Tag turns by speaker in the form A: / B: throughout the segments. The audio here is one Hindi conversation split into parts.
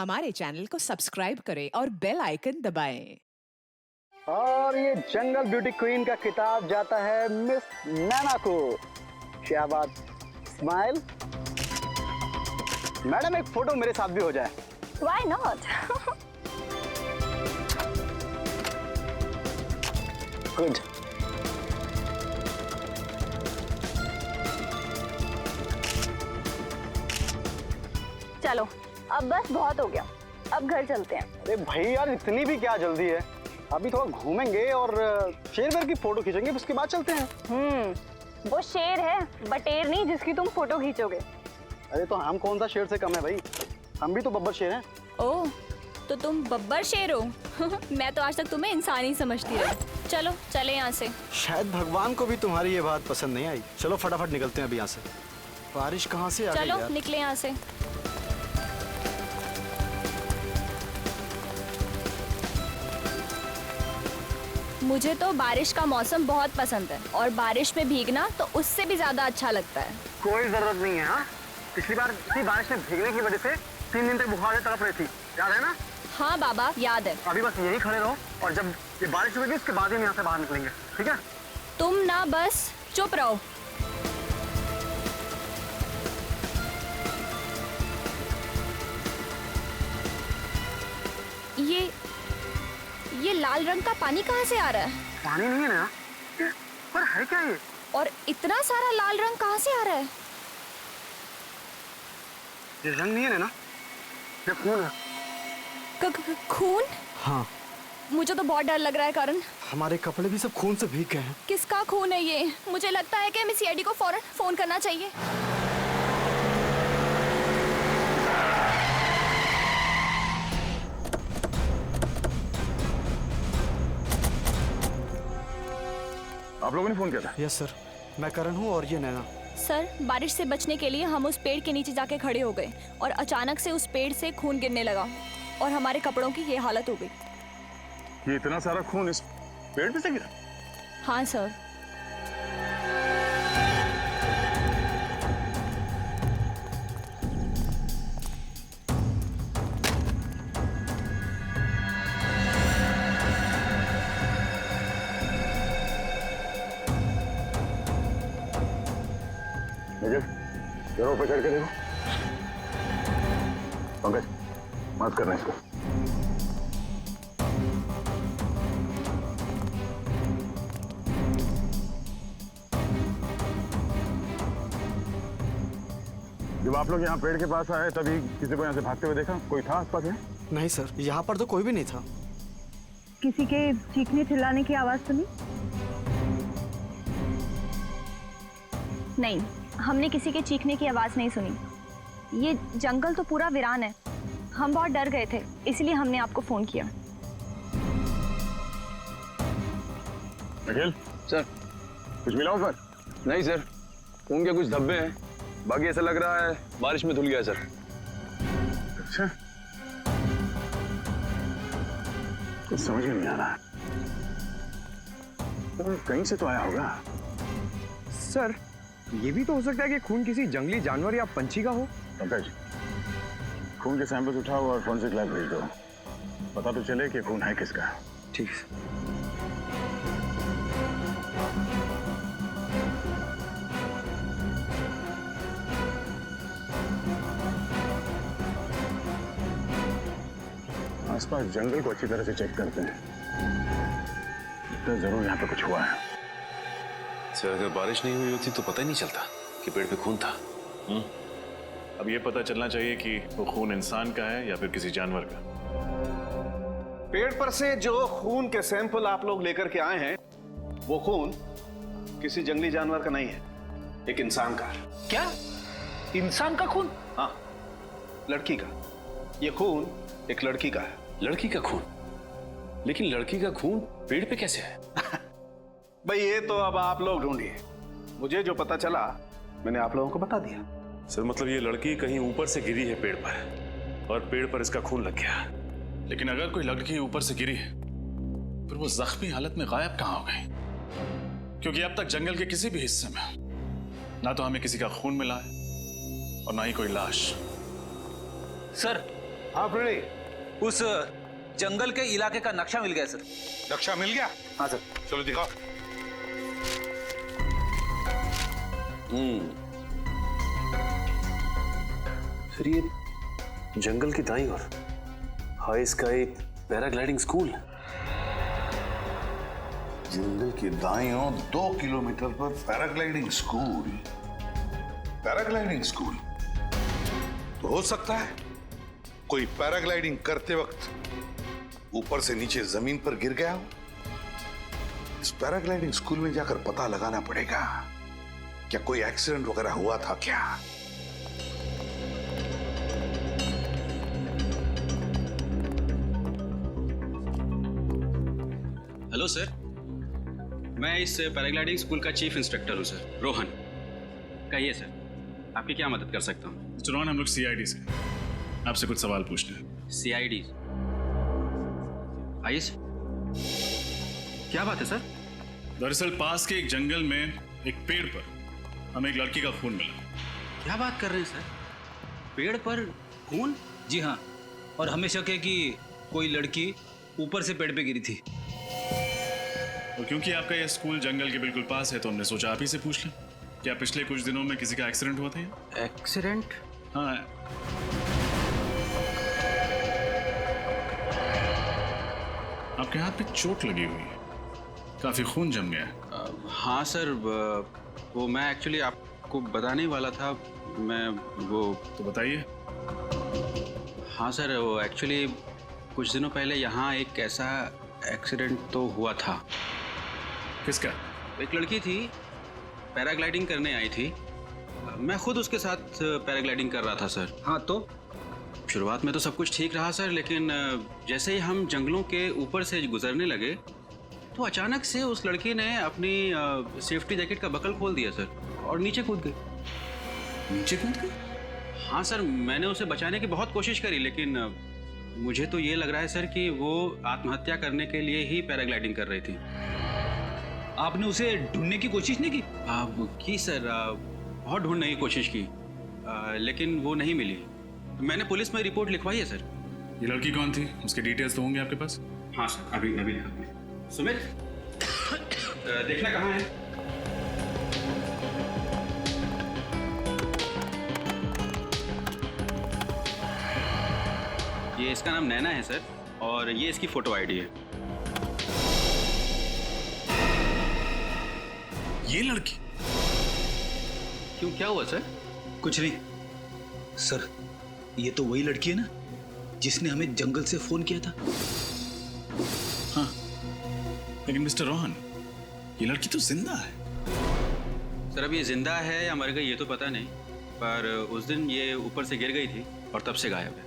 A: हमारे चैनल को सब्सक्राइब करें और बेल आइकन दबाएं।
B: और ये जंगल ब्यूटी क्वीन का खिताब जाता है मिस नैना को। क्या बात, स्माइल। मैडम एक फोटो मेरे साथ भी हो जाए।
C: Why not?
B: गुड।
C: चलो अब बस बहुत हो गया, अब घर चलते हैं।
B: अरे भाई यार, इतनी भी क्या जल्दी है? अभी थोड़ा घूमेंगे और शेर वेर की फोटो खींचेंगे, उसके बाद चलते हैं।
C: वो शेर है, बटेर नहीं जिसकी तुम फोटो खींचोगे।
B: अरे तो हम कौन सा शेर से कम है भाई? हम भी तो बब्बर शेर हैं।
D: ओह, तो तुम बब्बर शेर हो? मैं तो आज तक तुम्हें इंसान ही समझती रही। चलो चले यहाँ से।
E: शायद भगवान को भी तुम्हारी ये बात पसंद नहीं आई। चलो फटाफट निकलते हैं अभी यहाँ से। बारिश कहाँ से आ गई
D: चलो
E: यार?
D: निकले यहाँ से। मुझे तो बारिश का मौसम बहुत पसंद है और बारिश में भीगना तो उससे भी ज्यादा अच्छा लगता है।
B: कोई जरूरत नहीं है। हाँ, पिछली बार इसी बारिश में भीगने की वजह से 3 दिन तक बुखार से तड़प रही थी, याद है ना?
D: हाँ बाबा, याद है।
B: अभी बस यही खड़े रहो और जब ये बारिश होगी उसके बाद ही हम यहाँ से बाहर निकलेंगे, ठीक है?
D: तुम ना बस चुप रहो। ये लाल रंग का पानी कहाँ से आ रहा है?
B: पानी नहीं है ना, पर है क्या ये?
D: और इतना सारा लाल रंग कहाँ से आ रहा है?
B: ये रंग नहीं है ना, ये खून है।
D: खून?
E: हाँ,
D: मुझे तो बहुत डर लग रहा है करण।
E: हमारे कपड़े भी सब खून से भीग गए हैं।
D: किसका खून है ये? मुझे लगता है कि हमें सीआईडी को फौरन फोन करना चाहिए।
F: आप लोगों ने फोन किया था?
E: यस सर, मैं करण हूँ और ये नैना।
D: सर, बारिश से बचने के लिए हम उस पेड़ के नीचे जाके खड़े हो गए और अचानक से उस पेड़ से खून गिरने लगा और हमारे कपड़ों की ये हालत हो गई।
F: ये इतना सारा खून इस पेड़ पे से गिरा?
D: हाँ सर।
F: निखिल, जरा ऊपर चढ़ के देखो। पंकज, मत करना इसको। जब आप लोग यहाँ पेड़ के पास आए तभी किसी को यहाँ से भागते हुए देखा? कोई था आसपास में?
E: नहीं सर, यहाँ पर तो कोई भी नहीं था।
C: किसी के चीखने चिल्लाने की आवाज सुनी? नहीं, हमने किसी के चीखने की आवाज नहीं सुनी। ये जंगल तो पूरा वीरान है। हम बहुत डर गए थे, इसलिए हमने आपको फोन किया।
F: निखिल
G: सर,
F: कुछ मिला ऊपर?
G: नहीं सर, खून के कुछ धब्बे हैं, बाकी ऐसा लग रहा है बारिश में धुल गया सर।
F: अच्छा, कुछ समझ में नहीं आ रहा। तो कहीं से तो आया होगा।
H: सर, ये भी तो हो सकता है कि खून किसी जंगली जानवर या पंछी का हो।
F: पंकज, खून के सैंपल्स उठाओ और फॉरेंसिक लैब भेज दो। पता तो चले कि खून है किसका।
H: ठीक है।
F: आसपास जंगल को अच्छी तरह से चेक करते हैं, तो जरूर यहाँ पे कुछ हुआ है।
I: सर, अगर बारिश नहीं हुई होती तो पता ही नहीं चलता कि पेड़ पे खून था।
J: अब ये पता चलना चाहिए कि वो खून इंसान का है या फिर किसी जानवर का।
K: पेड़ पर से जो खून के सैंपल आप लोग लेकर के आए हैं, वो खून किसी जंगली जानवर का नहीं है, एक इंसान का है।
G: क्या? इंसान का खून?
K: हाँ, लड़की का। ये खून एक लड़की का है।
I: लड़की का खून? लेकिन लड़की का खून पेड़ पे कैसे है?
K: भाई ये तो अब आप लोग ढूंढिए। मुझे जो पता चला मैंने आप लोगों को बता दिया।
J: सर, मतलब ये लड़की कहीं ऊपर से गिरी है पेड़ पर और पेड़ पर इसका खून लग गया। लेकिन अगर कोई लड़की ऊपर से गिरी है फिर वो जख्मी हालत में गायब कहाँ हो गई? क्योंकि अब तक जंगल के किसी भी हिस्से में ना तो हमें किसी का खून मिला है और ना ही कोई लाश।
G: सर,
K: हाँ प्रणय,
L: उस जंगल के इलाके का नक्शा मिल गया सर।
F: नक्शा मिल गया?
L: हाँ सर।
F: चलो दिखाओ।
I: फिर ये जंगल की दाईं ओर हाई स्काई पैराग्लाइडिंग स्कूल।
F: जंगल के दाईं ओर 2 किलोमीटर पर पैराग्लाइडिंग स्कूल। पैराग्लाइडिंग स्कूल तो हो सकता है कोई पैराग्लाइडिंग करते वक्त ऊपर से नीचे जमीन पर गिर गया हो। इस पैराग्लाइडिंग स्कूल में जाकर पता लगाना पड़ेगा क्या कोई एक्सीडेंट वगैरह हुआ था क्या।
M: हेलो सर, मैं इस पैराग्लाइडिंग स्कूल का चीफ इंस्ट्रक्टर हूँ सर, रोहन। कहिए सर, आपकी क्या मदद कर सकता हूँ?
J: मिस्टर रोहन, हम लोग सीआईडी से आपसे कुछ सवाल पूछने हैं।
M: सीआईडी? आइए सर, क्या बात है सर?
J: दरअसल पास के एक जंगल में एक पेड़ पर हमें एक लड़की का खून मिला।
M: क्या बात कर रहे हैं सर? पेड़ पर खून?
L: जी हाँ, और हमें शक है कि कोई लड़की ऊपर से पेड़ पे गिरी थी।
J: और क्योंकि आपका यह स्कूल जंगल के बिल्कुल पास है तो हमने सोचा आप ही से पूछ लें। क्या पिछले कुछ दिनों में किसी का एक्सीडेंट हुआ था?
M: एक्सीडेंट?
J: हाँ। आपके हाथ पे चोट लगी हुई है, काफी खून जम गया है।
M: हाँ सर, वो मैं एक्चुअली आपको बताने ही वाला था। मैं वो
J: तो बताइए।
M: हाँ सर, वो एक्चुअली कुछ दिनों पहले यहाँ एक ऐसा एक्सीडेंट तो हुआ था।
J: किसका?
M: एक लड़की थी, पैराग्लाइडिंग करने आई थी। मैं खुद उसके साथ पैराग्लाइडिंग कर रहा था सर।
L: हाँ तो?
M: शुरुआत में तो सब कुछ ठीक रहा सर, लेकिन जैसे ही हम जंगलों के ऊपर से गुजरने लगे तो अचानक से उस लड़की ने अपनी सेफ्टी जैकेट का बकल खोल दिया सर और नीचे कूद गई।
J: नीचे कूद गई?
M: हाँ सर, मैंने उसे बचाने की बहुत कोशिश करी, लेकिन मुझे तो ये लग रहा है सर कि वो आत्महत्या करने के लिए ही पैराग्लाइडिंग कर रही थी।
L: आपने उसे ढूंढने की कोशिश नहीं की?
M: की सर, बहुत ढूंढने की कोशिश की, लेकिन वो नहीं मिली। मैंने पुलिस में रिपोर्ट लिखवाई है सर।
J: ये लड़की कौन थी? उसके डिटेल्स तो होंगे आपके पास?
M: हाँ सर, अभी लिखा। सुमित, देखना कहाँ है? ये इसका नाम नैना है सर, और ये इसकी फोटो आईडी है।
J: ये लड़की?
M: क्यों, क्या हुआ सर?
L: कुछ नहीं सर, ये तो वही लड़की है ना जिसने हमें जंगल से फोन किया था।
J: हाँ, लेकिन मिस्टर रोहन, ये लड़की तो जिंदा है।
M: सर, अब ये जिंदा है या मर गई ये तो पता नहीं, पर उस दिन ये ऊपर से गिर गई थी और तब से गायब है।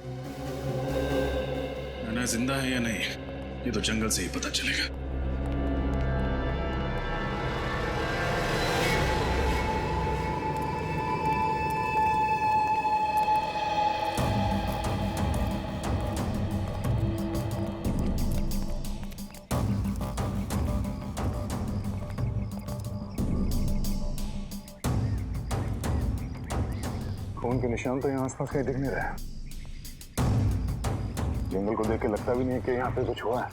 J: ना जिंदा है या नहीं, ये तो जंगल से ही पता चलेगा।
F: खून के निशान तो यहाँ आसपास कहीं दिख नहीं रहा है। जंगल को देख के लगता भी नहीं कि यहाँ पे कुछ हुआ है।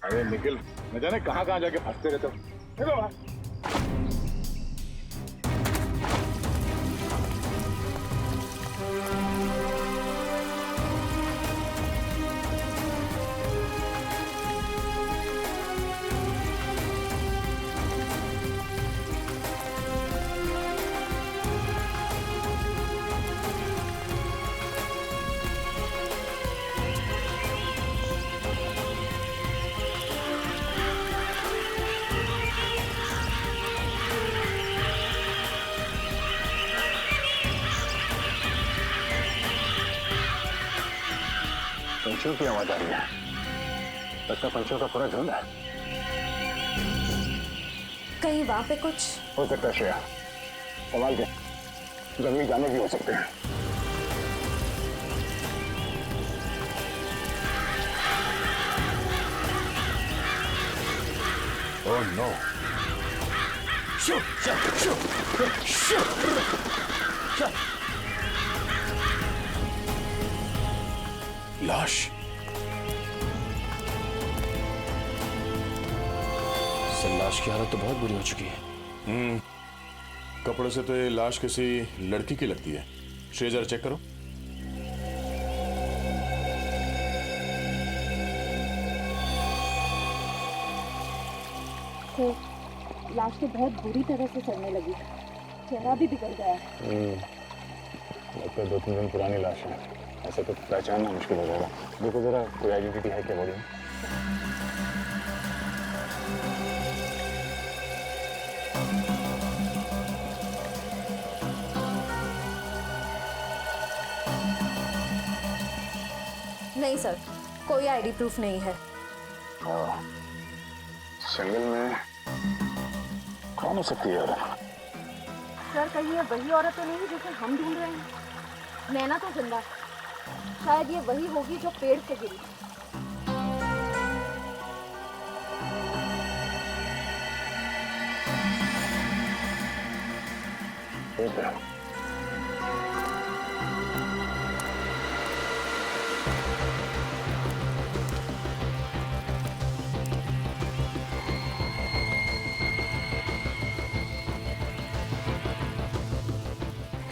F: अरे निखिल, न जाने कहाँ जाके फंसते रहते हो। निकलो बाहर। पंछियों की आवाज आ रही है। लगता पंछियों का पूरा झुंड है।
D: कहीं वहां पे कुछ
F: हो सकता है श्रेया, संभाल के, जंगली जानवर भी हो सकते हैं। Oh no. लाश।
I: सर लाश की हालत तो बहुत बुरी हो चुकी है।
J: कपड़ों से तो ये लाश किसी लड़की की लगती है। श्रेय जरा चेक करो।
C: तो लाश तो बहुत बुरी तरह से सड़ने लगी, चेहरा भी बिगड़ गया है।
J: लगता है 2-3 दिन पुरानी लाश है। ऐसे तो पहचानना मुश्किल हो जाएगा। देखो जरा कोई आइडेंटिटी है क्या बॉडी में?
D: नहीं सर, कोई आईडी प्रूफ नहीं है।
J: जंगल में कौन हो सकती है?
C: सर कहीं ये वही औरत तो नहीं जिसे हम ढूंढ रहे हैं? नैना तो जिंदा, शायद ये वही होगी जो पेड़ से गिरी।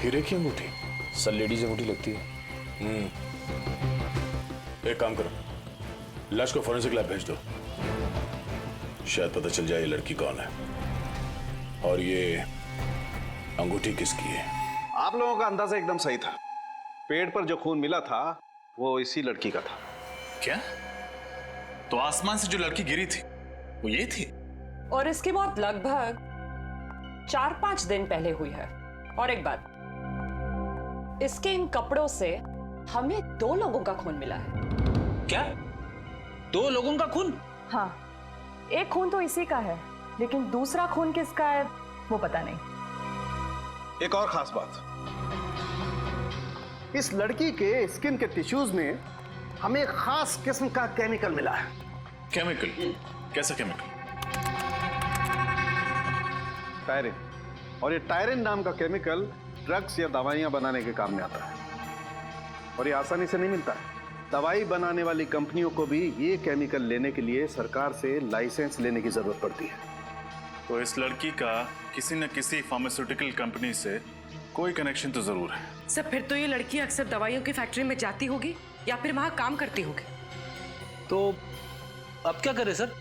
J: हीरे की अंगूठी?
I: सर लेडीज अंगूठी लगती है।
J: एक काम करो, लाश को फोरेंसिक लैब भेज दो। शायद पता चल जाए ये लड़की कौन है और ये अंगूठी किसकी है।
K: आप लोगों का अंदाजा एकदम सही था। पेड़ पर जो खून मिला था वो इसी लड़की का था।
J: क्या? तो आसमान से जो लड़की गिरी थी वो ये थी?
N: और इसकी मौत लगभग 4-5 दिन पहले हुई है। और एक बात, इसके इन कपड़ों से हमें 2 लोगों का खून मिला है।
L: क्या? 2 लोगों का खून?
N: हाँ, एक खून तो इसी का है, लेकिन दूसरा खून किसका है वो पता नहीं।
K: एक और खास बात, इस लड़की के स्किन के टिश्यूज में हमें एक खास किस्म का केमिकल मिला है।
J: केमिकल? कैसा केमिकल?
K: टायरिन। और ये टायरिन नाम का केमिकल ड्रग्स या दवाइयां बनाने के काम में आता है और ये आसानी से नहीं मिलता है। दवाई बनाने वाली कंपनियों को भी ये केमिकल लेने के लिए सरकार से लाइसेंस लेने की जरूरत पड़ती है।
J: तो इस लड़की का किसी न किसी फार्मास्यूटिकल कंपनी से कोई कनेक्शन तो जरूर है।
N: सर फिर तो ये लड़की अक्सर दवाइयों की फैक्ट्री में जाती होगी या फिर वहां काम करती होगी।
L: तो अब क्या करें सर?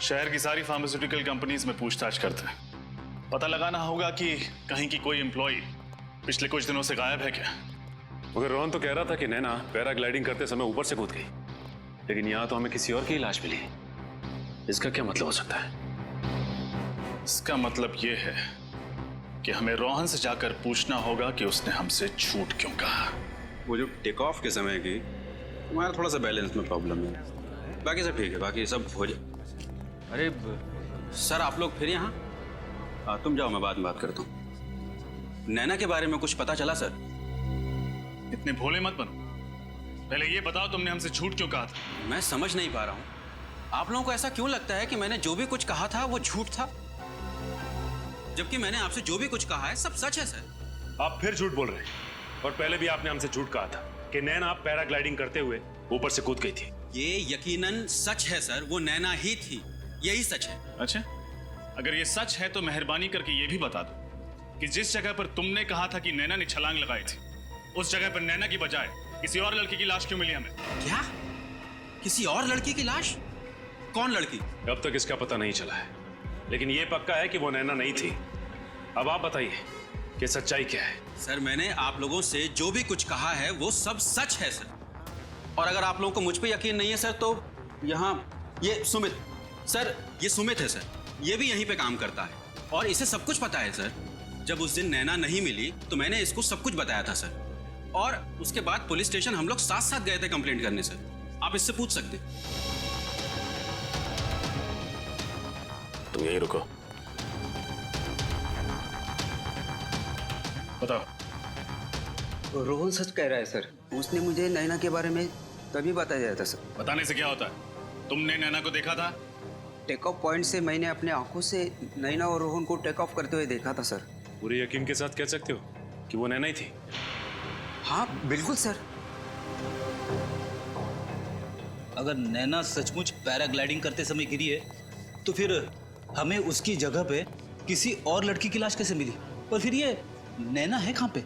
J: शहर की सारी फार्मास्यूटिकल कंपनीज में पूछताछ करते हैं। पता लगाना होगा कि कहीं की कोई एम्प्लॉय पिछले कुछ दिनों से गायब है क्या।
I: मगर रोहन तो कह रहा था कि नैना पैराग्लाइडिंग करते समय ऊपर से कूद गई, लेकिन यहाँ तो हमें किसी और की लाश मिली। इसका क्या मतलब हो सकता है?
J: इसका मतलब यह है कि हमें रोहन से जाकर पूछना होगा कि उसने हमसे झूठ क्यों कहा।
M: वो जो टेक ऑफ के समय की तुम्हारा थोड़ा सा बैलेंस में प्रॉब्लम है, बाकी सब ठीक है, बाकी सब हो जाए। अरे सर आप लोग फिर यहाँ तुम जाओ, मैं बाद में बात करता हूँ। नैना के बारे में कुछ पता चला सर?
J: इतने भोले मत बनो, पहले ये बताओ तुमने हमसे झूठ क्यों कहा था?
M: मैं समझ नहीं पा रहा हूँ, आप लोगों को ऐसा क्यों लगता है कि मैंने जो भी कुछ कहा था वो झूठ था, जबकि मैंने आपसे जो भी कुछ कहा है सब सच है सर।
I: आप फिर झूठ बोल रहे हैं, और पहले भी आपने हमसे झूठ कहा था कि नैना आप पैराग्लाइडिंग करते हुए ऊपर से कूद गई थी।
M: ये यकीनन सच है सर, वो नैना ही थी, यही सच है।
J: अच्छा, अगर ये सच है तो मेहरबानी करके ये भी बता दो कि जिस जगह पर तुमने कहा था कि नैना ने छलांग लगाई थी, उस जगह पर नैना की बजाय किसी और लड़की की लाश क्यों मिली हमें?
M: क्या? किसी और लड़की की लाश? कौन लड़की?
I: अब तक इसका पता नहीं चला है, लेकिन ये पक्का है कि वो नैना नहीं थी। अब आप बताइए कि सच्चाई क्या है?
M: सर मैंने आप लोगों से जो भी कुछ कहा है वो सब सच है सर, और अगर आप लोगों को मुझ पे यकीन नहीं है सर तो यहाँ ये सुमित सर, ये सुमित है सर, ये भी यहीं पे काम करता है और इसे सब कुछ पता है सर। जब उस दिन नैना नहीं मिली तो मैंने इसको सब कुछ बताया था सर, और उसके बाद पुलिस स्टेशन हम लोग साथ साथ गए थे कंप्लेंट करने सर, आप इससे पूछ सकते।
J: तुम यहीं रुको, बताओ।
O: रोहन सच कह रहा है सर, उसने मुझे नैना के बारे में तभी बताया था सर।
J: बताने से क्या होता है? तुमने नैना को देखा था?
O: टेक ऑफ पॉइंट से मैंने अपने आंखों से नैना और रोहन को टेक ऑफ करते हुए देखा था सर।
I: पूरे यकीन के साथ कह सकते हो कि वो नैना ही थी?
O: हाँ बिल्कुल सर।
L: अगर नैना सचमुच पैराग्लाइडिंग करते समय गिरी है तो फिर हमें उसकी जगह पे किसी और लड़की की लाश कैसे मिली? और फिर ये नैना है कहाँ पे?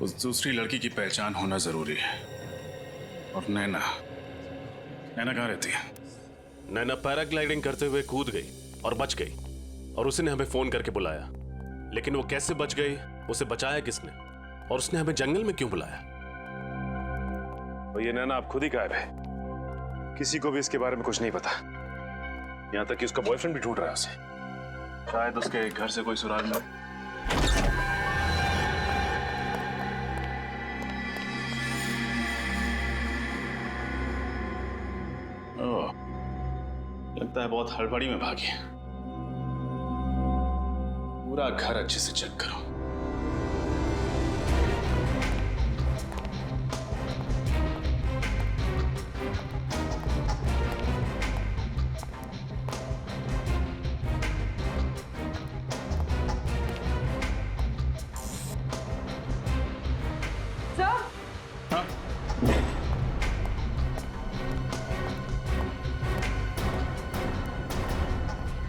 J: उस दूसरी लड़की की पहचान होना जरूरी है। और नैना कहाँ रहती है?
I: नैना पैराग्लाइडिंग करते हुए कूद गई और बच गई, और उसने हमें फोन करके बुलाया। लेकिन वो कैसे बच गई, उसे बचाया किसने, और उसने हमें जंगल में क्यों बुलाया? और ये नैना आप खुद ही गायब है, किसी को भी इसके बारे में कुछ नहीं पता, यहाँ तक कि उसका बॉयफ्रेंड भी ढूंढ रहा है उसे।
J: शायद उसके घर से कोई सुराग मिले। ओह, लगता है बहुत हड़बड़ी में भागी। पूरा घर अच्छे से चेक करो।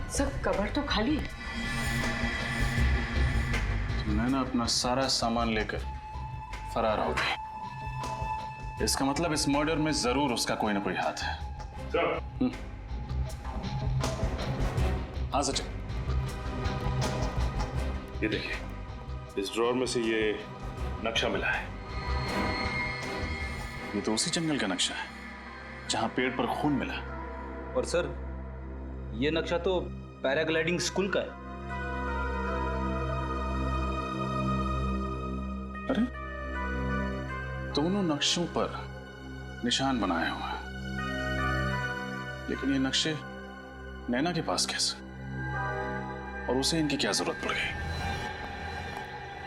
N: सब कबर तो खाली है।
J: तो नैना अपना सारा सामान लेकर फरार हो गई। इसका मतलब इस मर्डर में जरूर उसका कोई ना कोई हाथ है। हाँ सचिन,
I: ये देखिए, इस ड्रॉर में से ये नक्शा मिला है।
J: ये तो उसी जंगल का नक्शा है जहां पेड़ पर खून मिला।
L: और सर ये नक्शा तो पैराग्लाइडिंग स्कूल का है।
J: अरे, दोनों नक्शों पर निशान बनाए हुए हैं, लेकिन ये नक्शे नैना के पास कैसे, और उसे इनकी क्या जरूरत पड़ गई?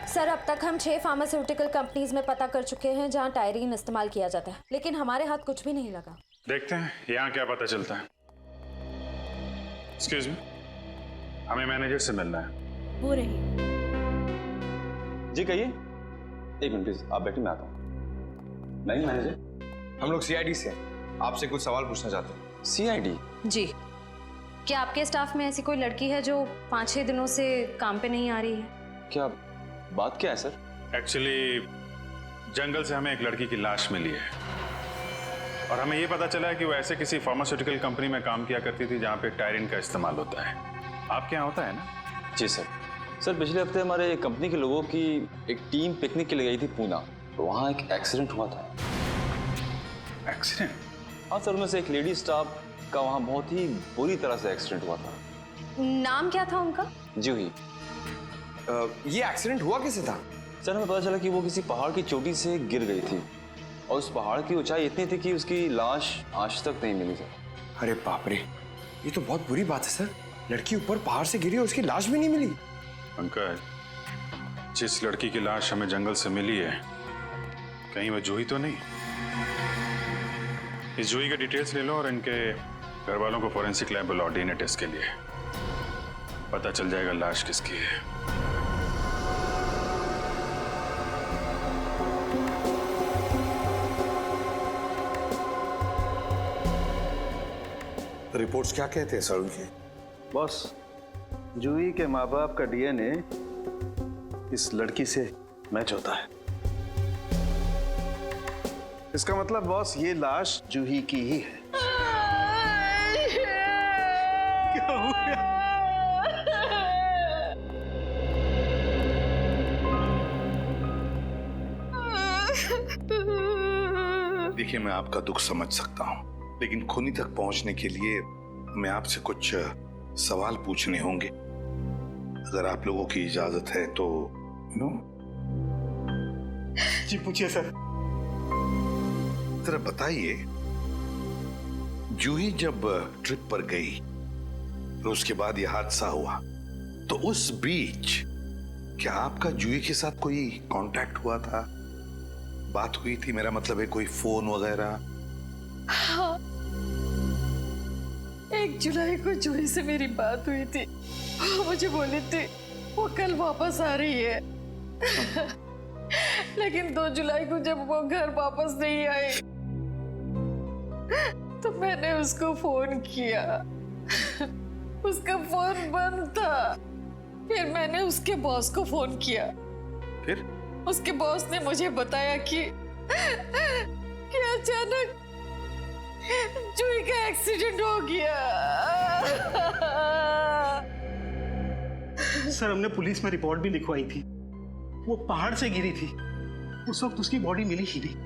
C: सर अब तक हम 6 फार्मास्यूटिकल कंपनीज में पता कर चुके हैं जहां टायरीन इस्तेमाल किया जाता है, लेकिन हमारे हाथ कुछ भी नहीं लगा।
J: देखते हैं यहाँ क्या पता चलता है। एक्सक्यूज मी, हमें मैनेजर से मिलना है।
D: वो रही।
G: जी कहिए। एक मिनट प्लीज, आप बैठिए, मैं आता हूँ। नहीं मैनेजर,
H: हम लोग सीआईडी से आपसे कुछ सवाल पूछना चाहते हैं।
G: सीआईडी?
C: जी। क्या आपके स्टाफ में ऐसी कोई लड़की है जो 5-6 दिनों से काम पे नहीं आ रही है?
G: क्या बात क्या है सर?
J: एक्चुअली जंगल से हमें एक लड़की की लाश मिली है, और हमें ये पता चला है कि वो ऐसे किसी फार्मास्यूटिकल कंपनी में काम किया करती थी जहाँ पे टायरिन का इस्तेमाल होता है। आपके यहाँ होता है ना?
G: जी सर। सर पिछले हफ्ते हमारे कंपनी के लोगों की एक टीम पिकनिक के लिए गई थी पूना, तो वहाँ एक एक्सीडेंट हुआ था।
J: एक्सीडेंट?
G: हाँ सर, उनमें से एक लेडी स्टाफ का वहाँ बहुत ही बुरी तरह से एक्सीडेंट हुआ था।
C: नाम क्या था उनका?
G: जूही।
H: ये एक्सीडेंट हुआ कैसे था?
G: सर हमें पता चला कि वो किसी पहाड़ की चोटी से गिर गई थी, और उस पहाड़ की ऊंचाई इतनी थी कि उसकी लाश आज तक नहीं मिली सर।
H: अरे बाप रे, ये तो बहुत बुरी बात है सर। लड़की ऊपर पहाड़ से गिरी और उसकी लाश भी नहीं मिली।
J: अंकल, जिस लड़की की लाश हमें जंगल से मिली है, कहीं वो जूही तो नहीं? इस जूही के डिटेल्स ले लो और इनके घर वालों को फॉरेंसिक लैब बुलाओ डीएनए टेस्ट के लिए। पता चल जाएगा लाश किसकी है।
F: रिपोर्ट्स क्या कहते हैं सर उनके?
K: बॉस, जूही के माँ बाप का डीएनए इस लड़की से मैच होता है। इसका मतलब बॉस, ये लाश जूही की ही है। क्या हो गया?
F: देखिए, मैं आपका दुख समझ सकता हूँ, लेकिन खूनी तक पहुंचने के लिए हमें आपसे कुछ सवाल पूछने होंगे। अगर आप लोगों की इजाजत है तो
H: जी पूछिए सर।
F: जरा बताइए, जूही जब ट्रिप पर गई तो उसके बाद यह हादसा हुआ, तो उस बीच क्या आपका जूही के साथ कोई कांटेक्ट हुआ था? बात हुई थी, मेरा मतलब है कोई फोन वगैरह?
D: हाँ,
P: 1 जुलाई को जूही से मेरी बात हुई थी। वो मुझे बोली थी वो कल वापस आ रही है। लेकिन 2 जुलाई को जब वो घर वापस नहीं आई तो मैंने उसको फोन किया। उसका फोन बंद था। फिर मैंने उसके बॉस को फोन किया।
F: फिर
P: उसके बॉस ने मुझे बताया कि अचानक जूही का एक्सीडेंट हो गया।
Q: सर हमने पुलिस में रिपोर्ट भी लिखवाई थी। वो पहाड़ से गिरी थी। उस वक्त उसकी बॉडी मिली ही नहीं।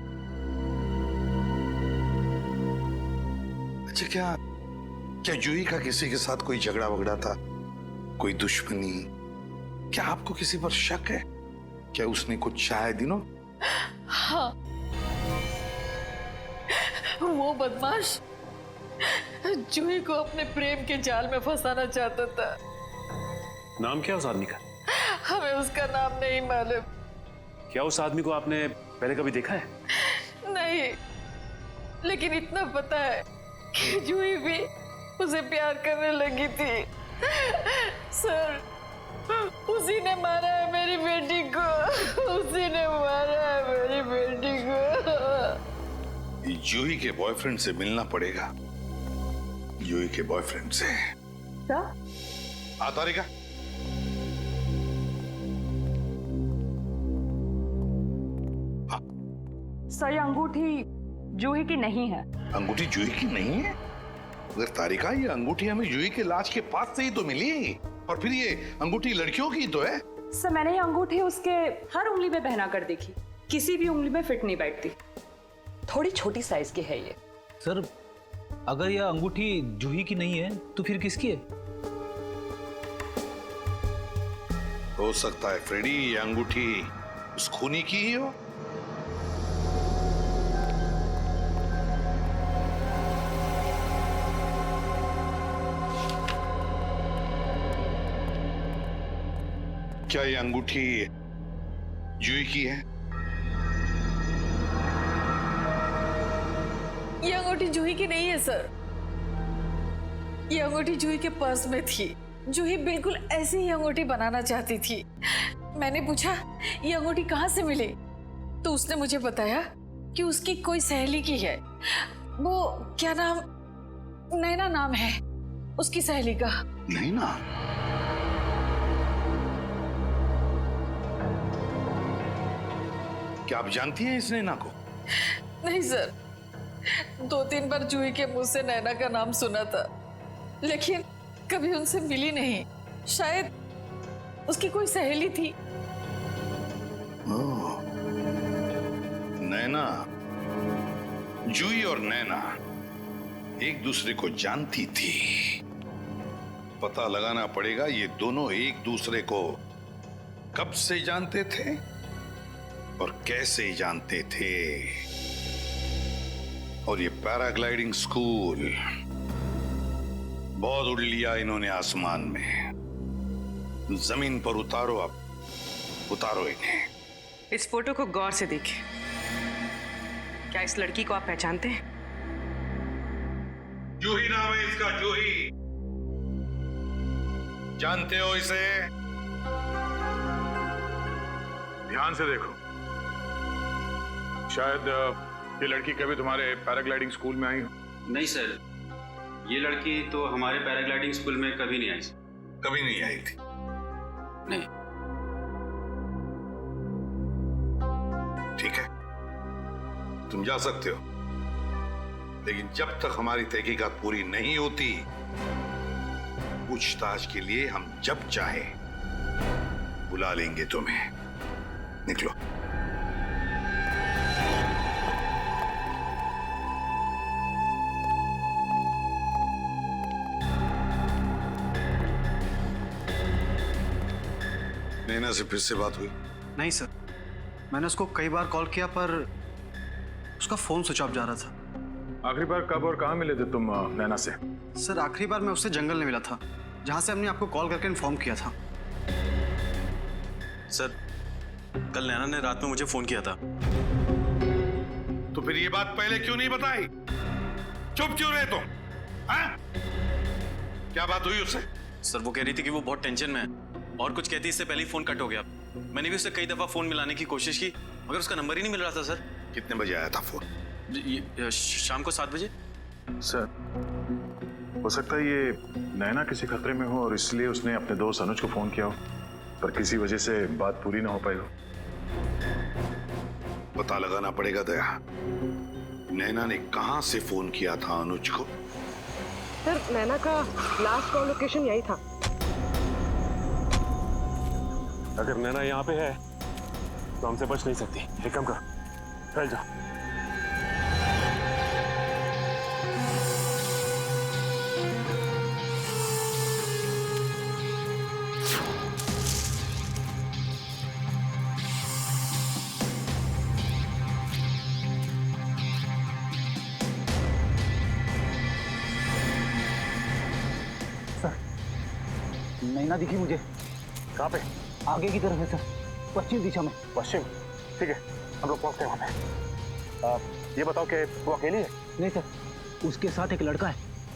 F: अच्छा, क्या जूही का किसी के साथ कोई झगड़ा वगड़ा था, कोई दुश्मनी? क्या आपको किसी पर शक है? क्या उसने कुछ चाहे दिनों?
P: हाँ, वो बदमाश जूही को अपने प्रेम के जाल में फंसाना चाहता था।
J: नाम क्या उस आदमी का?
P: हमें उसका नाम नहीं मालूम।
J: क्या उस आदमी को आपने पहले कभी देखा है?
P: नहीं, लेकिन इतना पता है कि जूही भी उसे प्यार करने लगी थी। सर, उसी ने मारा है मेरी बेटी को। उसी ने मारा है मेरी बेटी को।
F: जूही के बॉयफ्रेंड से मिलना पड़ेगा। जूही के बॉयफ्रेंड से।
P: क्या?
F: तारिका,
N: सर ये अंगूठी जूही की नहीं है।
F: अंगूठी जूही की नहीं है? अगर तारिका, ये अंगूठी हमें जूही के लाश के पास से ही तो मिली, और फिर ये अंगूठी लड़कियों की तो है।
N: सर मैंने ये अंगूठी उसके हर उंगली में पहना कर देखी, किसी भी उंगली में फिट नहीं बैठती। थोड़ी छोटी साइज की है ये।
L: सर अगर यह अंगूठी जूही की नहीं है तो फिर किसकी है?
F: हो सकता है फ्रेडी, ये अंगूठी उस खूनी की ही हो। क्या ये अंगूठी जूही की है?
P: ये अंगूठी जूही की नहीं है सर। ये अंगूठी जूही के पर्स में थी। जूही बिल्कुल ऐसी ही अंगूठी बनाना चाहती थी। मैंने पूछा ये अंगूठी कहाँ से मिली, तो उसने मुझे बताया कि उसकी कोई सहेली की है। वो क्या नाम, नैना नाम है उसकी सहेली का।
F: नैना? क्या आप जानती हैं इस नैना को?
P: नहीं सर, 2-3 बार जूही के मुंह से नैना का नाम सुना था, लेकिन कभी उनसे मिली नहीं। शायद उसकी कोई सहेली थी।
F: ओह, नैना। जूही और नैना एक दूसरे को जानती थी। पता लगाना पड़ेगा ये दोनों एक दूसरे को कब से जानते थे और कैसे जानते थे। और ये पैराग्लाइडिंग स्कूल, बहुत उड़ लिया इन्होंने आसमान में। जमीन पर उतारो, अब उतारो इन्हें।
R: इस फोटो को गौर से देखिए। क्या इस लड़की को आप पहचानते हैं?
F: जूही नाम है इसका, जूही। जानते हो इसे?
J: ध्यान से देखो। शायद ये लड़की कभी तुम्हारे पैराग्लाइडिंग स्कूल में आई हो।
M: नहीं सर, ये लड़की तो हमारे पैराग्लाइडिंग स्कूल में कभी नहीं आई।
F: कभी नहीं आई थी?
M: नहीं।
F: ठीक है, तुम जा सकते हो, लेकिन जब तक हमारी तहकीकात पूरी नहीं होती, पूछताछ के लिए हम जब चाहे बुला लेंगे तुम्हें। निकलो। नैना से फिर से बात हुई?
E: नहीं सर, मैंने उसको कई बार कॉल किया पर उसका फोन स्विच ऑफ जा रहा था।
J: आखिरी बार कब और कहां मिले थे तुम नैना से?
E: सर आखिरी बार मैं उससे जंगल में मिला था, जहां से हमने आपको कॉल करके इन्फॉर्म किया था।
S: सर कल नैना ने रात में मुझे फोन किया था।
F: तो फिर ये बात पहले क्यों नहीं बताई? चुप क्यों रहे तुम? हाँ? क्या बात हुई उससे?
S: सर वो कह रही थी कि वो बहुत टेंशन में है और कुछ कहती इससे पहले ही फोन कट हो गया। मैंने भी उससे कई दफा फोन मिलाने की कोशिश की मगर उसका नंबर ही नहीं मिल रहा था सर।
F: कितने बजे आया था फोन?
S: शाम को 7 बजे।
J: सर हो सकता है ये नैना किसी खतरे में हो और इसलिए उसने अपने दोस्त अनुज को फोन किया हो, पर किसी वजह से बात पूरी ना हो पाई हो।
F: पता लगाना पड़ेगा दया, नैना ने कहां से फोन किया था अनुज को?
R: सर नैना का लास्ट कॉल लोकेशन यही था।
I: अगर नैना यहाँ पे है तो हमसे बच नहीं सकती। एक काम कर, फैल जा।
B: नैना दिखी मुझे।
I: कहाँ पे?
B: आगे की तरफ है सर, पश्चिम दिशा में।
I: पश्चिम? ठीक है, हम लोग पहुंचते हैं वहाँ पे। ये बताओ कि वो अकेली है?
B: नहीं सर, उसके साथ एक लड़का है।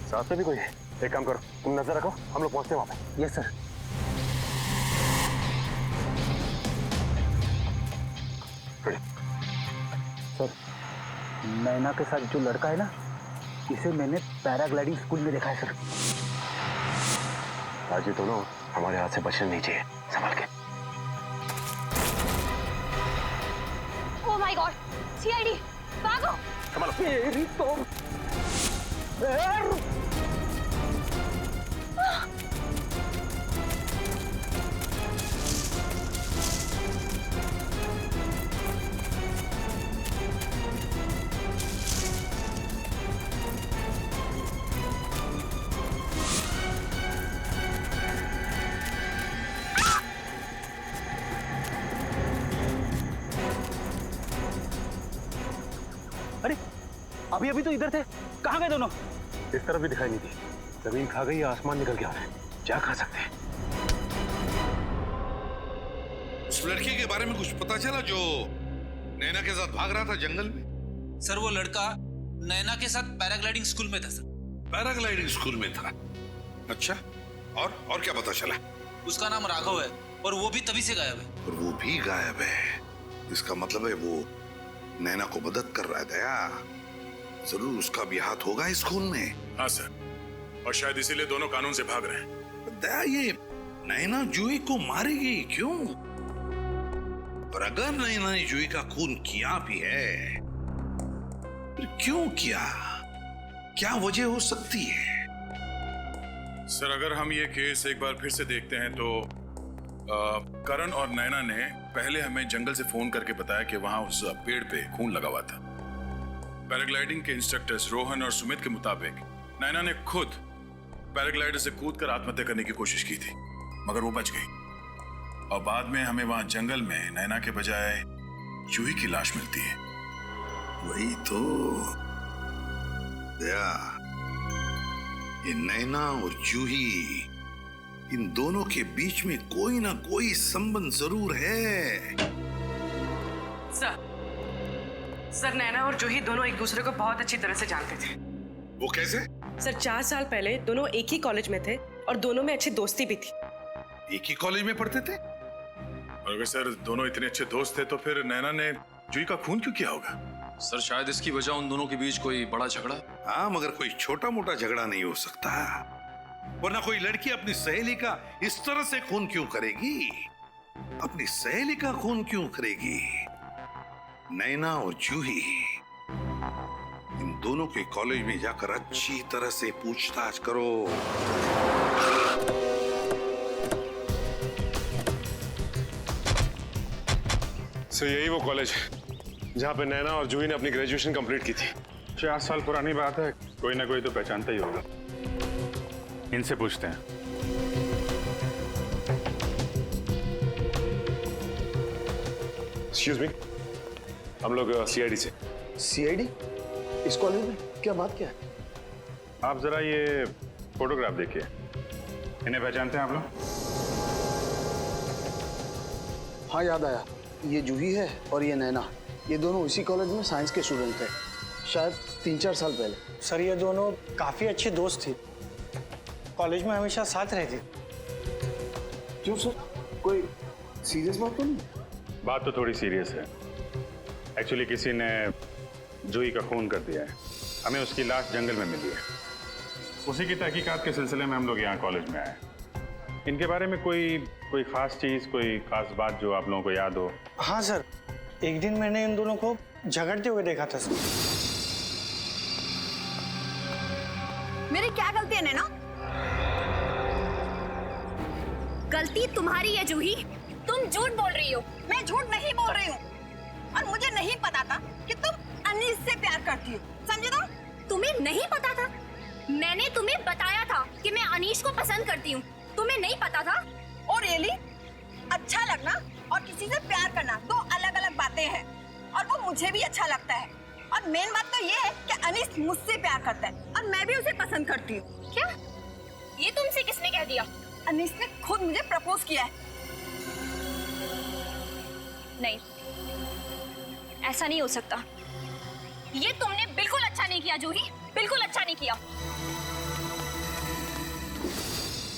I: साथ में भी कोई है? एक काम करो, तुम नजर रखो, हम लोग पहुंचते हैं वहाँ पे।
B: Yes sir. सर नैना के साथ जो लड़का है ना, इसे मैंने पैराग्लाइडिंग स्कूल में देखा है सर।
I: आज ये दोनों हमारे हाथ से बचने नहीं चाहिए, संभल के।
D: ओह माय गॉड, सीआईडी, भागो!
I: संभालो।
B: मेरी तो अभी अभी तो इधर थे, कहाँ गए दोनों?
I: इस तरफ भी दिखाई नहीं दी। जमीन खा गई या आसमान निकल गया है, क्या खा सकते हैं?
F: उस लड़की के बारे में कुछ पता चला जो नैना के साथ भाग रहा था जंगल में?
L: सर वो लड़का नैना के साथ पैराग्लाइडिंग स्कूल में था सर।
F: पैराग्लाइडिंग स्कूल में था? अच्छा, और क्या पता चला?
L: उसका नाम राघव है और वो भी तभी से गायब है।
F: और वो भी गायब है, इसका मतलब है वो नैना को मदद कर रहा है। दया, जरूर उसका भी हाथ होगा इस खून में।
J: हाँ सर, और शायद इसीलिए दोनों कानून से भाग रहे हैं।
F: दया, ये नैना जूही को मारेगी क्यों? और अगर नैना ने जूही का खून किया भी है, फिर क्यों किया? क्या वजह हो सकती है?
J: सर अगर हम ये केस एक बार फिर से देखते हैं तो करण और नैना ने पहले हमें जंगल से फोन करके बताया कि वहां उस पेड़ पे खून लगा हुआ था। पैराग्लाइडिंग के इंस्ट्रक्टर्स रोहन और सुमित के मुताबिक नैना ने खुद पैराग्लाइडर से कूदकर आत्महत्या करने की कोशिश की थी, मगर वो बच गई। और बाद में हमें वहां जंगल में नैना के बजाय जूही की लाश मिलती है।
F: वही तो दया, ये नैना और जूही, इन दोनों के बीच में कोई ना कोई संबंध जरूर है।
R: सर नैना और जूही दोनों एक दूसरे को बहुत अच्छी तरह से जानते थे।
F: वो कैसे?
R: सर 4 साल पहले दोनों एक ही कॉलेज में थे और दोनों में अच्छी दोस्ती भी थी।
F: एक ही कॉलेज में पढ़ते थे?
J: और अगर सर दोनों इतने अच्छे दोस्त थे तो फिर नैना ने जूही का खून क्यों किया होगा?
G: सर शायद इसकी वजह उन दोनों के बीच कोई बड़ा झगड़ा।
F: हाँ, मगर कोई छोटा मोटा झगड़ा नहीं हो सकता, वरना कोई लड़की अपनी सहेली का इस तरह से खून क्यों करेगी? अपनी सहेली का खून क्यों करेगी? नैना और जूही, इन दोनों के कॉलेज में जाकर अच्छी तरह से पूछताछ करो।
I: सर यही वो कॉलेज है जहाँ पे नैना और जूही ने अपनी ग्रेजुएशन कंप्लीट की थी।
J: 4 साल पुरानी बात है, कोई ना कोई तो पहचानता ही होगा। इनसे पूछते हैं।
I: एक्सक्यूज मी, हम लोग सीआईडी से।
K: सीआईडी? इस कॉलेज में क्या बात क्या है?
J: आप जरा ये फोटोग्राफ देखिए, इन्हें पहचानते हैं आप लोग?
K: हाँ याद आया, ये जूही है और ये नैना। ये दोनों इसी कॉलेज में साइंस के स्टूडेंट थे, शायद 3-4 साल पहले।
Q: सर ये दोनों काफी अच्छी दोस्त थी। कॉलेज में हमेशा साथ रहती।
K: क्यों सर, कोई सीरियस बात तो नहीं?
J: बात तो थोड़ी सीरियस है। एक्चुअली किसी ने जूही का खून कर दिया है। हमें उसकी लाश जंगल में मिली है। उसी की तहकीकात के सिलसिले में हम लोग यहाँ कॉलेज में आए। इनके बारे में कोई खास चीज, कोई खास बात जो आप लोगों को याद हो?
Q: हाँ सर, एक दिन मैंने इन दोनों को झगड़ते हुए देखा था सर।
C: मेरी क्या गलती है नैना? गलती तुम्हारी है जूही, तुम झूठ बोल रही हो। मैं झूठ नहीं बोल रही हूँ, और मुझे नहीं पता था कि तुम अनीस से प्यार करती हो, समझे तुम? तुम्हें नहीं पता था? मैंने तुम्हें बताया था कि मैं अनीश को पसंद करती हूँ, तुम्हें नहीं पता था? और रियली अच्छा लगना और किसी से प्यार करना दो अलग अलग बातें हैं, और वो मुझे भी अच्छा लगता है। और मेन बात तो ये है कि अनीस मुझसे प्यार करता है और मैं भी उसे पसंद करती हूँ। क्या? ये तुमसे किसने कह दिया? अनीस ने खुद मुझे प्रपोज किया है।
D: नहीं, ऐसा नहीं हो सकता। ये तुमने बिल्कुल अच्छा नहीं किया जूही, बिल्कुल अच्छा नहीं किया।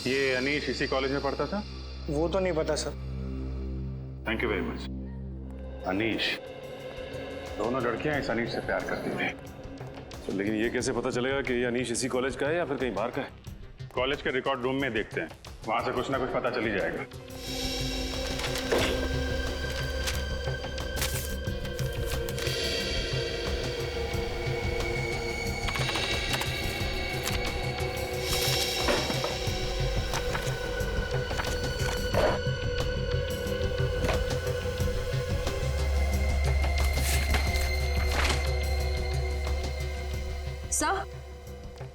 J: ये अनीश इसी कॉलेज में पढ़ता था?
Q: वो तो नहीं पता sir.
J: Thank you very much. Anish, दोनों लड़कियां इस अनीश से प्यार करती थी।
S: तो लेकिन ये कैसे पता चलेगा कि ये अनीश इसी कॉलेज का है या फिर कहीं बाहर का है?
J: कॉलेज के रिकॉर्ड रूम में देखते हैं, वहां से कुछ ना कुछ पता चल ही जाएगा।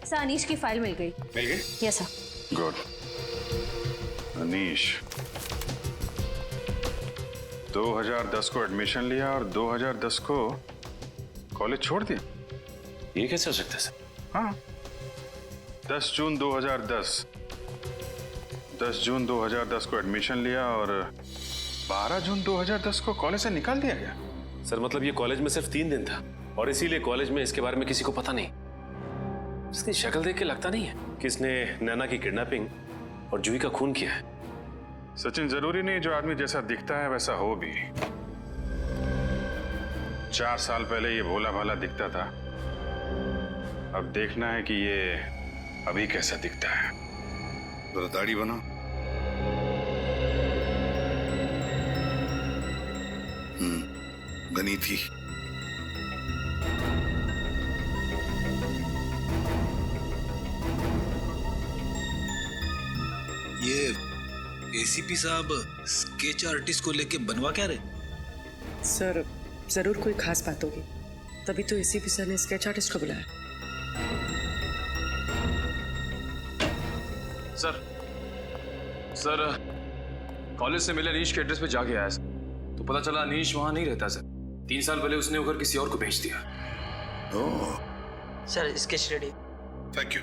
C: सर, अनीश की फाइल मिल गई।
J: मिल गई?
C: Yes sir.
J: गुड। अनीश 2010 को एडमिशन लिया और 2010 को कॉलेज छोड़ दिया।
S: ये कैसे हो सकता है सर?
J: हाँ, 10 जून 2010 को एडमिशन लिया और 12 जून 2010 को कॉलेज से निकाल दिया गया।
S: सर मतलब ये कॉलेज में सिर्फ 3 दिन था और इसीलिए कॉलेज में इसके बारे में किसी को पता नहीं। इसकी शक्ल देख के लगता नहीं है कि इसने नैना की किडनैपिंग और जूही का खून किया है।
J: सचिन, जरूरी नहीं जो आदमी जैसा दिखता है वैसा हो भी। 4 साल पहले ये भोला भाला दिखता था, अब देखना है कि ये अभी कैसा दिखता है।
F: जरा दाढ़ी बना। गनी थी।
L: ये एसीपी साहब स्केच आर्टिस्ट को लेके बनवा क्या रहे?
R: सर जरूर कोई खास बात होगी, तभी तो एसीपी सर ने स्केच आर्टिस्ट को बुलाया।
S: सर कॉलेज से मिले अनीश के एड्रेस पे जाके आया सर, तो पता चला अनीश वहां नहीं रहता सर। 3 साल पहले उसने उधर किसी और को भेज दिया।
O: Sir sketch ready.
F: Thank you.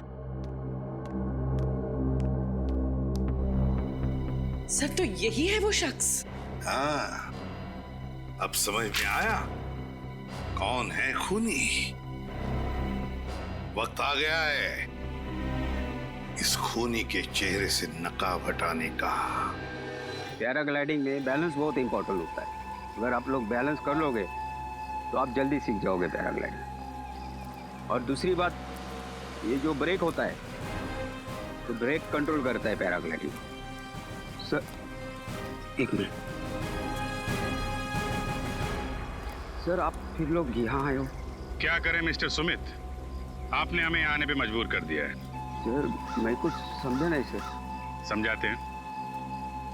R: Sir तो यही है वो शख्स।
F: हाँ, अब समझ में आया कौन है खूनी। वक्त आ गया है इस खूनी के चेहरे से नकाब हटाने का।
H: पैराग्लाइडिंग में बैलेंस बहुत इंपॉर्टेंट होता है। अगर आप लोग बैलेंस कर लोगे तो आप जल्दी सीख जाओगे पैराग्लाइडिंग। और दूसरी बात, ये जो ब्रेक होता है तो ब्रेक कंट्रोल करता है पैराग्लाइडिंग। सर एक मिनट सर, आप फिर लोग यहाँ आए हो?
J: क्या करें मिस्टर सुमित, आपने हमें आने पे मजबूर कर दिया है।
H: सर मैं कुछ समझा नहीं सर।
J: समझाते हैं।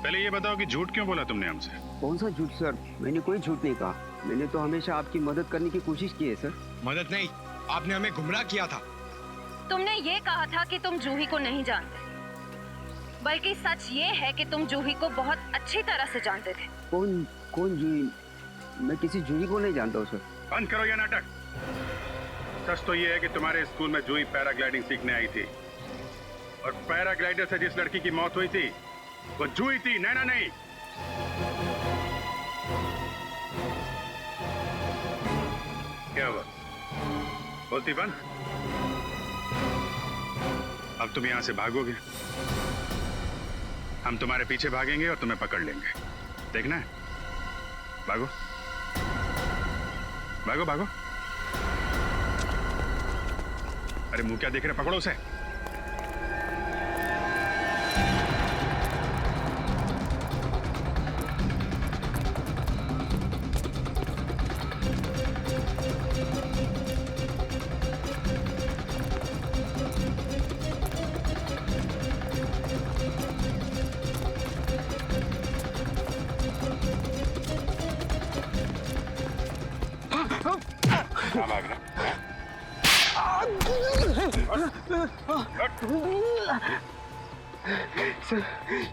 J: पहले ये बताओ कि झूठ क्यों बोला तुमने हमसे?
H: कौन सा झूठ सर? मैंने कोई झूठ नहीं कहा। मैंने तो हमेशा आपकी मदद करने की कोशिश की है सर।
T: मदद नहीं, आपने हमें गुमराह किया था।
C: तुमने ये कहा था कि तुम जूही को नहीं जानते, बल्कि सच ये है कि तुम जूही को बहुत अच्छी तरह से जानते थे।
H: कौन जूही? मैं किसी जूही को नहीं जानता हूँ सर।
J: बंद करो ये नाटक। सच तो ये है कि तुम्हारे स्कूल में जूही पैराग्लाइडिंग सीखने आई थी, और पैराग्लाइडर से जिस लड़की की मौत हुई थी वो जूही थी, नैना नहीं। क्या हुआ? बोलती बंद। अब तुम यहां से भागोगे, हम तुम्हारे पीछे भागेंगे और तुम्हें पकड़ लेंगे। देखना है? भागो भागो भागो। अरे मुंह क्या देख रहे, पकड़ो उसे। कहाँ भाग रहे?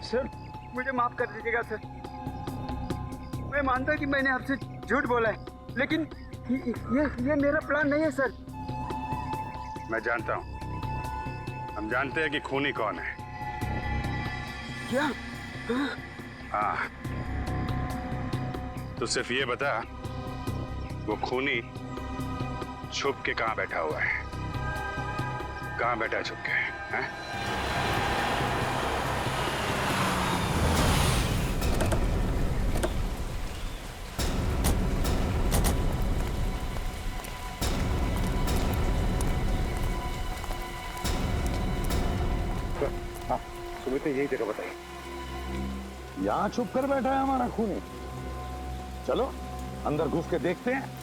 B: सर मुझे माफ कर दीजिएगा सर। मैं मानता कि मैंने आपसे झूठ बोला है, लेकिन ये मेरा प्लान नहीं है सर।
J: मैं जानता हूं, हम जानते हैं कि खूनी कौन है।
B: क्या?
J: हाँ, तो सिर्फ ये बता, वो खूनी छुप के कहां बैठा हुआ है? कहां बैठा छुप के? हैं?
F: हाँ, सुमित यही जगह बताइए। यहाँ छुप कर बैठा है हमारा खूनी। चलो अंदर घुस के देखते हैं।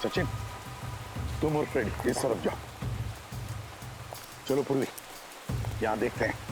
F: सचिन, तुम और फ्रेडी इस तरफ जाओ। चलो पूर्वी, यहां देखते हैं।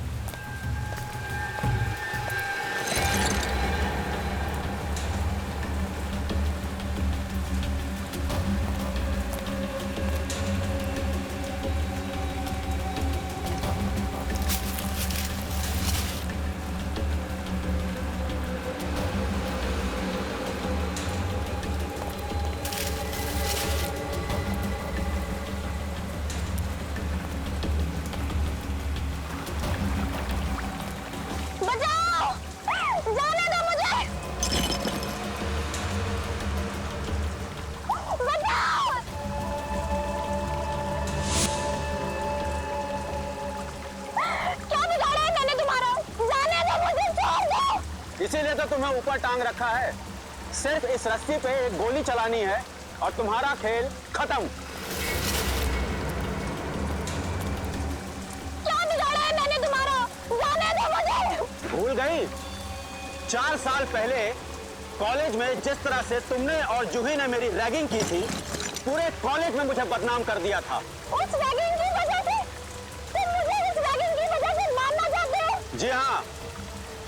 B: इसीलिए तो तुम्हें ऊपर टांग रखा है। सिर्फ इस रस्सी पे एक गोली चलानी है और तुम्हारा खेल खत्म।
C: क्या बिगाड़ा है मैंने तुम्हारा? जाने दो मुझे।
B: भूल गई? 4 साल पहले कॉलेज में जिस तरह से तुमने और जूही ने मेरी रैगिंग की थी, पूरे कॉलेज में मुझे बदनाम कर दिया था।
C: उस रैगिंग की वजह से तुम मुझे इस रैगिंग की वजह से मारना चाहते हो?
B: जी हाँ,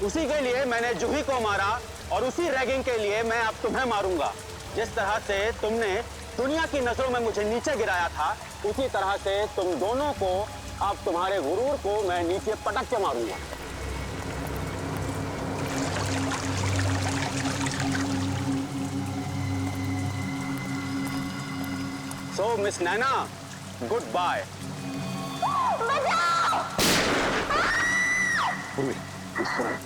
B: उसी के लिए मैंने जूही को मारा और उसी रैगिंग के लिए मैं अब तुम्हें मारूंगा। जिस तरह से तुमने दुनिया की नजरों में मुझे नीचे गिराया था, उसी तरह से तुम दोनों को, अब तुम्हारे गुरूर को मैं नीचे पटक के मारूंगा। सो मिस नैना, गुड बाय।
F: पूर्वी, इस तरह।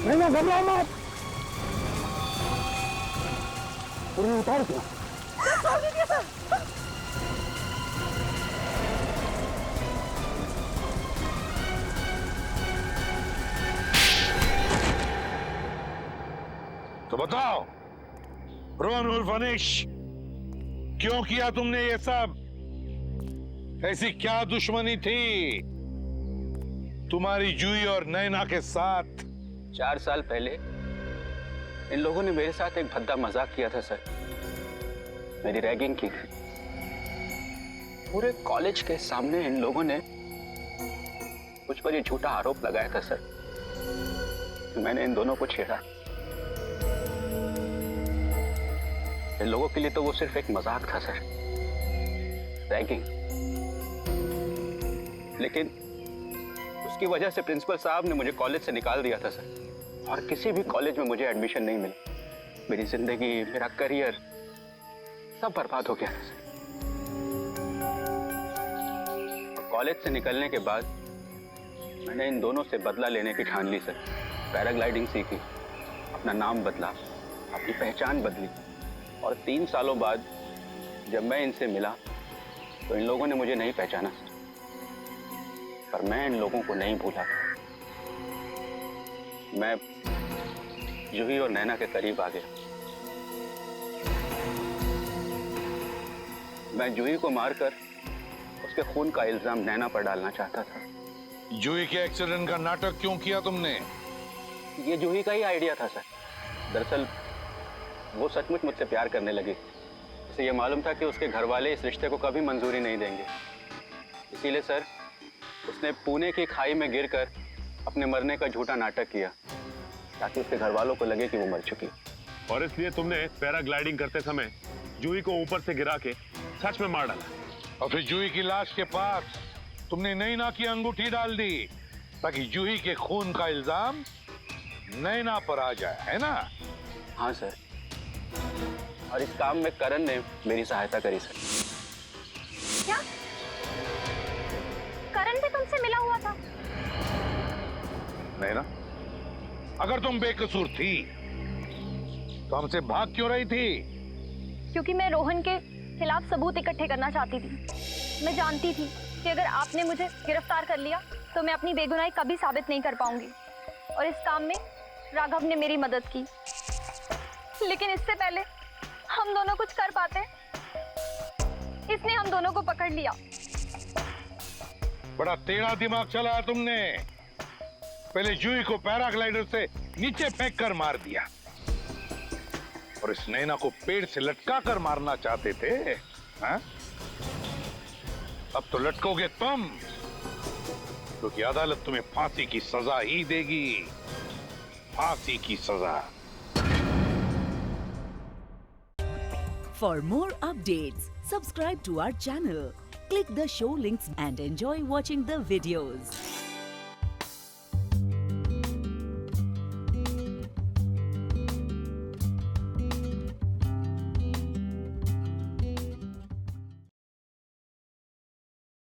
B: नहीं घबराओ मत। पूरी उतार दिया।
F: तो बताओ रोहन उर्फ अनिश, क्यों किया तुमने ये सब? ऐसी क्या दुश्मनी थी तुम्हारी जूही और नैना के साथ?
B: 4 साल पहले इन लोगों ने मेरे साथ एक भद्दा मजाक किया था सर। मेरी रैगिंग की थी। पूरे कॉलेज के सामने इन लोगों ने मुझ पर ये झूठा आरोप लगाया था सर कि मैंने इन दोनों को छेड़ा। इन लोगों के लिए तो वो सिर्फ एक मजाक था सर, रैगिंग। लेकिन उसकी वजह से प्रिंसिपल साहब ने मुझे कॉलेज से निकाल दिया था सर, और किसी भी कॉलेज में मुझे एडमिशन नहीं मिली। मेरी जिंदगी, मेरा करियर सब बर्बाद हो गया था सर। कॉलेज से निकलने के बाद मैंने इन दोनों से बदला लेने की ठान ली सर। पैराग्लाइडिंग सीखी, अपना नाम बदला, अपनी पहचान बदली, और 3 सालों बाद जब मैं इनसे मिला तो इन लोगों ने मुझे नहीं पहचाना सर। पर मैं इन लोगों को नहीं भूला। मैं जूही और नैना के करीब आ गया। मैं जूही को मारकर उसके खून का इल्जाम नैना पर डालना चाहता था।
F: जूही के एक्सीडेंट का नाटक क्यों किया तुमने?
B: ये जूही का ही आइडिया था सर। दरअसल वो सचमुच मुझसे प्यार करने लगी। उसे ये मालूम था कि उसके घर वाले इस रिश्ते को कभी मंजूरी नहीं देंगे। इसीलिए सर उसने पुणे की खाई में गिरकर अपने मरने का झूठा नाटक किया ताकि उसके घर वालों को लगे कि वो मर चुकी।
J: और इसलिए तुमने पैराग्लाइडिंग करते समय जूही को ऊपर से गिरा के सच में मार डाला।
F: और फिर जूही की लाश के पास तुमने नैना की अंगूठी डाल दी ताकि जूही के खून का इल्जाम नैना पर आ जाए, है ना?
B: हाँ सर, और इस काम में करण ने मेरी सहायता करी सर।
D: क्या करण भी तुमसे मिला हुआ था?
F: नैना, अगर तुम बेकसूर थी तो हमसे भाग क्यों रही थी?
D: क्योंकि मैं रोहन के खिलाफ सबूत इकट्ठे करना चाहती थी। मैं जानती थी कि अगर आपने मुझे गिरफ्तार कर लिया तो मैं अपनी बेगुनाही कभी साबित नहीं कर पाऊंगी, और इस काम में राघव ने मेरी मदद की। लेकिन इससे पहले हम दोनों कुछ कर पाते, इसने हम दोनों को पकड़ लिया।
F: बड़ा टेढ़ा दिमाग चलाया तुमने। पहले जूही को पैराग्लाइडर से नीचे फेंक कर मार दिया, और इस नैना को पेड़ से लटका कर मारना चाहते थे, हाँ? अब तो लटकोगे तुम, क्योंकि अदालत तुम्हें फांसी की सजा ही देगी। फांसी की सजा।
A: For more updates, subscribe to our channel, click the show links and enjoy watching the videos.